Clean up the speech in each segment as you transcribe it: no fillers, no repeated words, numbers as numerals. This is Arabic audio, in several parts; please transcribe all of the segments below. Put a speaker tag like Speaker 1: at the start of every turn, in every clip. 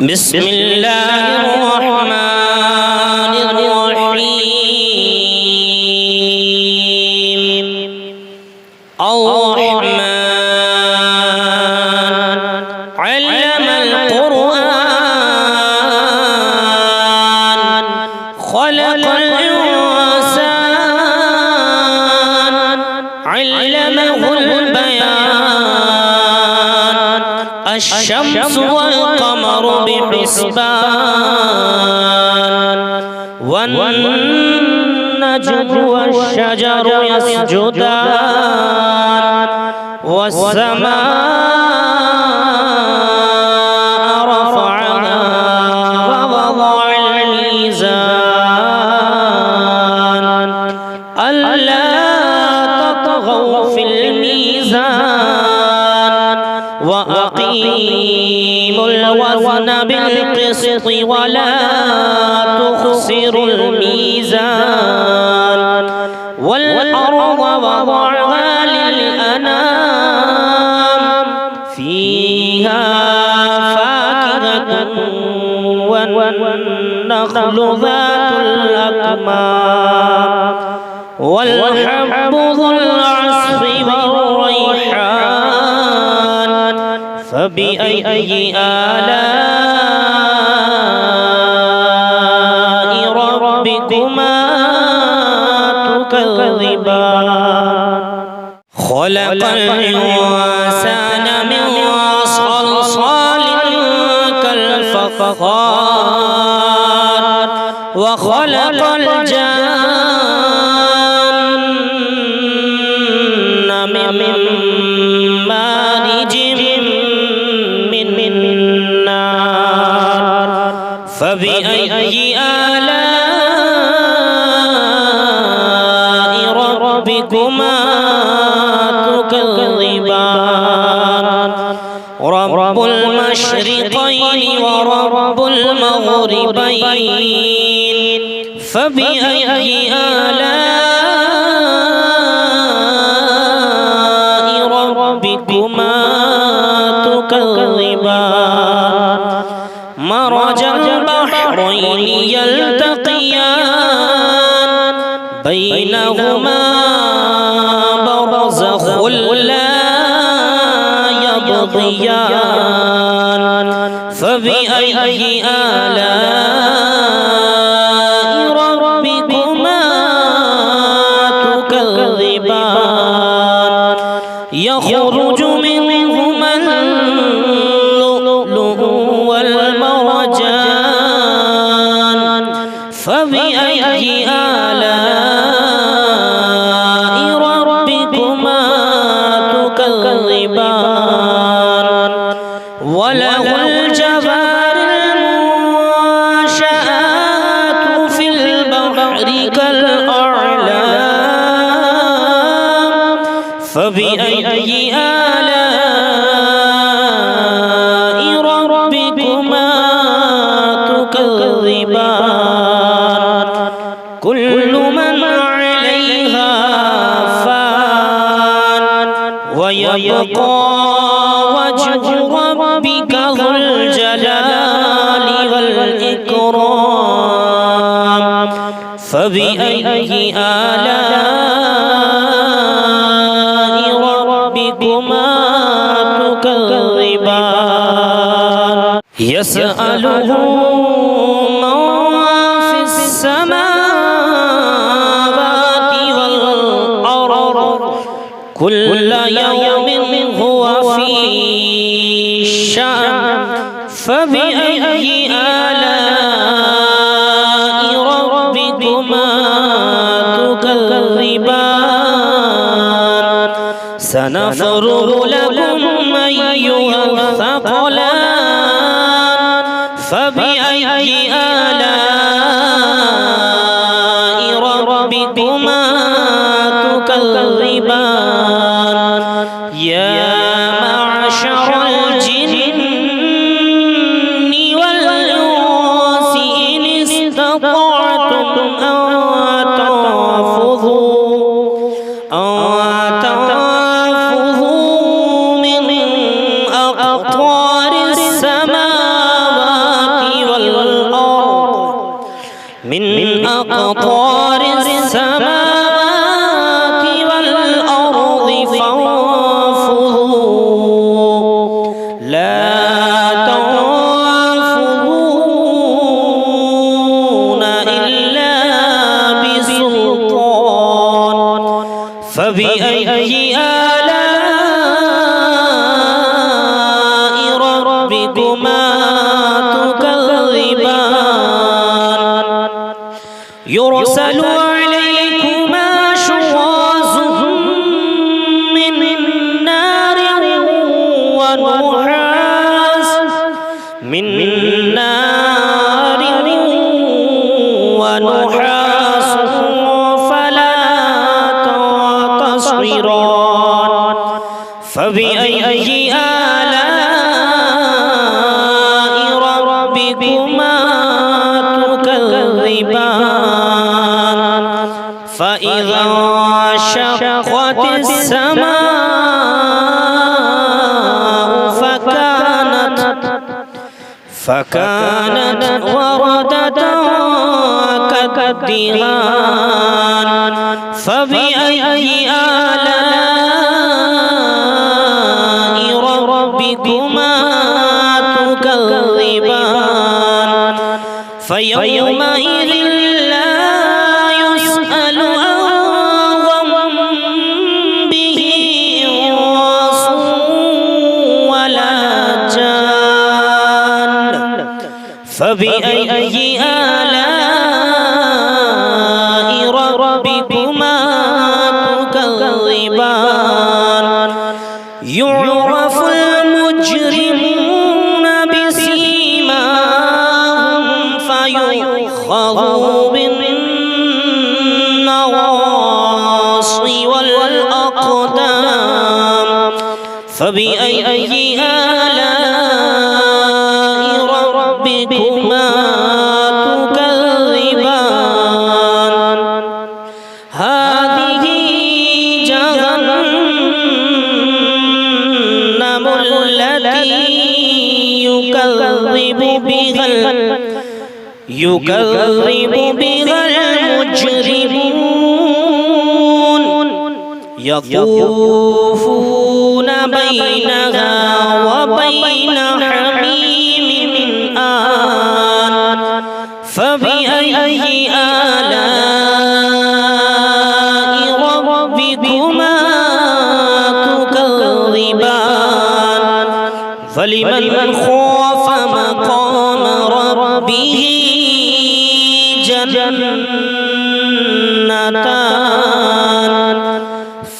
Speaker 1: بسم الله الرحمن الرحيم الرحمن علم القرآن خلق الإنسان علمه البيان الشمس والقمر بحسبان والنجم والشجر يسجدان والسماء رفعها ووضع الميزان ألا تطغوا في الميزان وأقيموا الوزن بالقسط ولا تخسروا الميزان والأرض وضعها للأنام فيها فاكهة والنخل ذات الأكمام والحب ذو العصف والريحان فبأي آلاء ربكما تكذبان خلق الإنسان من صلصال كالفخار وخلق الجن من مارج من نار فبأي آلاء ربكما تكذبان رب المشرقين ورب المغربين فبأي آلاء ربكما تكذبان مرج البحرين يلتقيان بينهما برزخ لا يبغيان فبأي آلاء ربكما تكذبان يخرج منهما اللؤلؤ والمرجان فبأي آلاء ربكما تكذبان وله الجوار المنشآت في البحر كالأعلام فبأي آلاء ربكما تكذبان كل من عليها فان ويبقى وجه ربك ذو الجلال والإكرام فبأي آلاء ربكما تكذبان يسأله من في السماوات والأرض كل يوم هو في شأن فبأي آلاء ربكما تكذبان سنفرغ لكم أيها الثقلان فبأي آلاء ربكما تكذبان يا معشر الجن والإنس إن استطعتم أن تنفذوا من أقطار السماوات أقطار السماوات والأرض فانفذوا لا تنفذون إلا بسلطان فبأي آلاء ربكما تكذبان يرسل عليكما شواظ من نار ونحاس فلا تنتصران فبأي آلاء ربكما تكذبان فإذا انشقت السماء فكانت وردة كالدهان فبأي آلاء ربكما تكذبان فيومئذ لا يسأل عن ذنبه إنس ولا جان فبأي آلاء ربكما تكذبان يعرف المجرمون بسيماهم فيؤخذ بالنواصي والأقدام فبأي آلاء ربكما تكذبان هذه جهنم التي يكذب بها المجرمون يطوفون بينها وبين حميم آن فبأي آلاء ربكما تكذبان فلمن خاف مقام ربه جنتان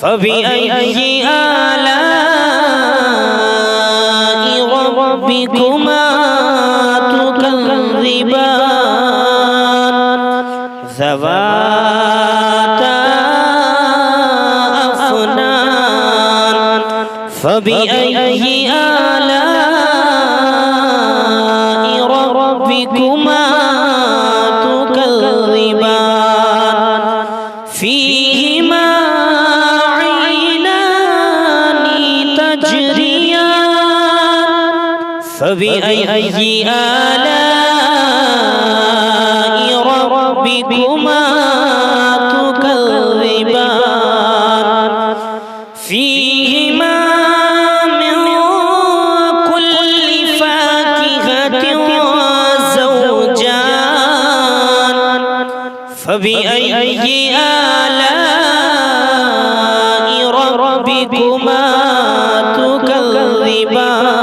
Speaker 1: فبأي آلاء ربكما تكذبان ذواتا أفنان فبأي آلاء ربكما تكذبان فيهما عينان تجريان فبأي آلاء ربكما تكذبان فيهما من كل فاكهة زوجان فبأي آلاء ربكما تكذبان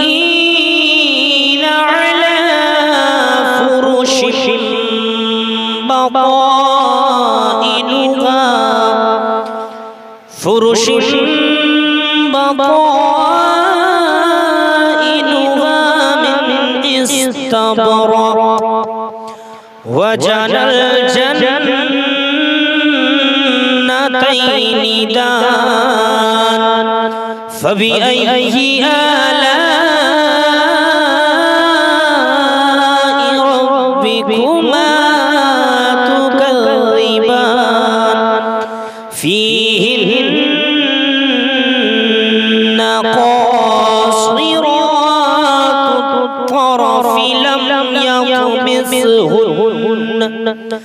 Speaker 1: متكئين على فرش بطائنها من استبرق وجنى الجنتين دان فبأي آلاء ربكما تكذبان فيهن قاصرات الطرف لم يطمثهن يطمسهن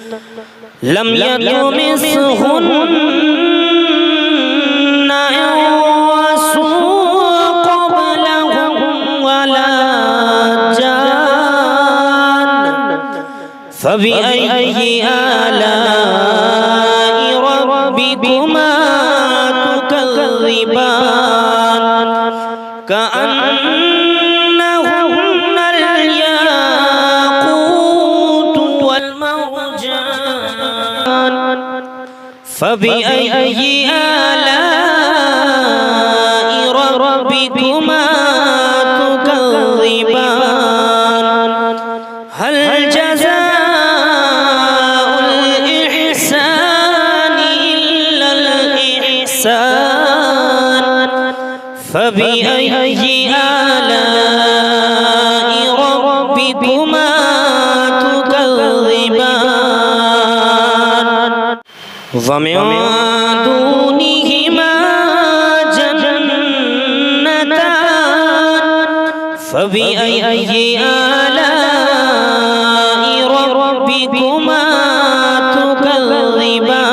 Speaker 1: لم يطمسهن إنس قبلهم ولا جان فبأي آلاء ربكما تكذبان كأنهن الياقوت والمرجان فبأي آلاء ربكما تكذبان هل جزاء الإحسان إلا الإحسان فبأي آلاء ربكما تكذبان ومن دونهما جنتان فبأي آلاء ربكما تكذبان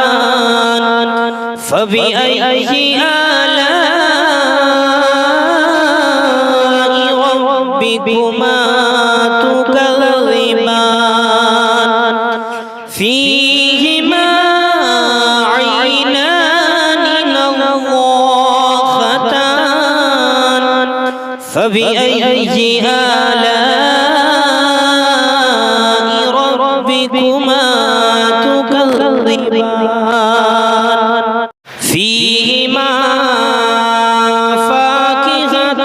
Speaker 1: مدهامتان فبأي آلاء ربكما تكذبان فيهما عينان نضاختان فبأي آلاء ربكما تكذبان فيهما فاكهة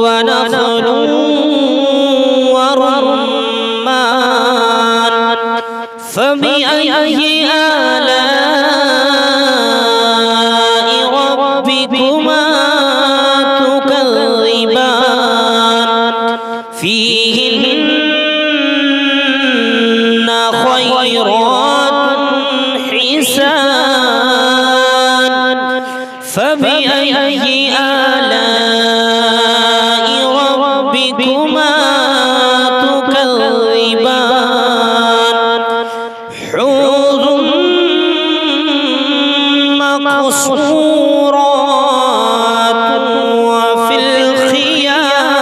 Speaker 1: ونخل ورمان فبأي آلاء ربكما تكذبان فيهن خيرات حسان فبأي آلاء ربكما تكذبان حور مقصورات وفي الخيام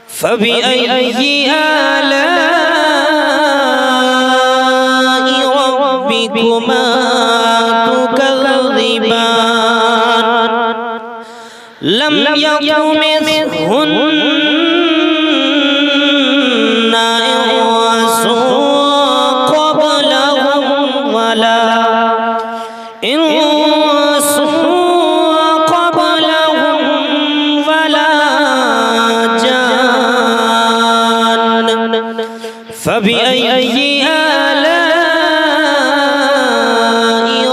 Speaker 1: فبأي آلاء ربكما تكذبان لم يطمثهن إنس قبلهم ولا جان فبأي آلاء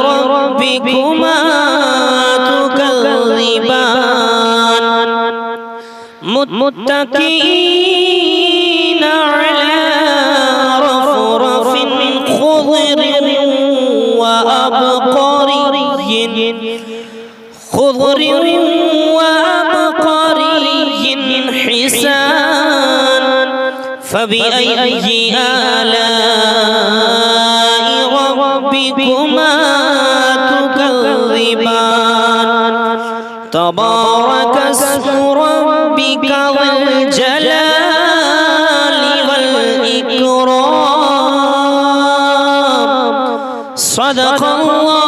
Speaker 1: ربكما تكذبان متكئين على رفرف خضر وأبقري حسان فبأي آلاء ربكما تكذبان تبارك اسم ربك ذو الجلال والإكرام صدق الله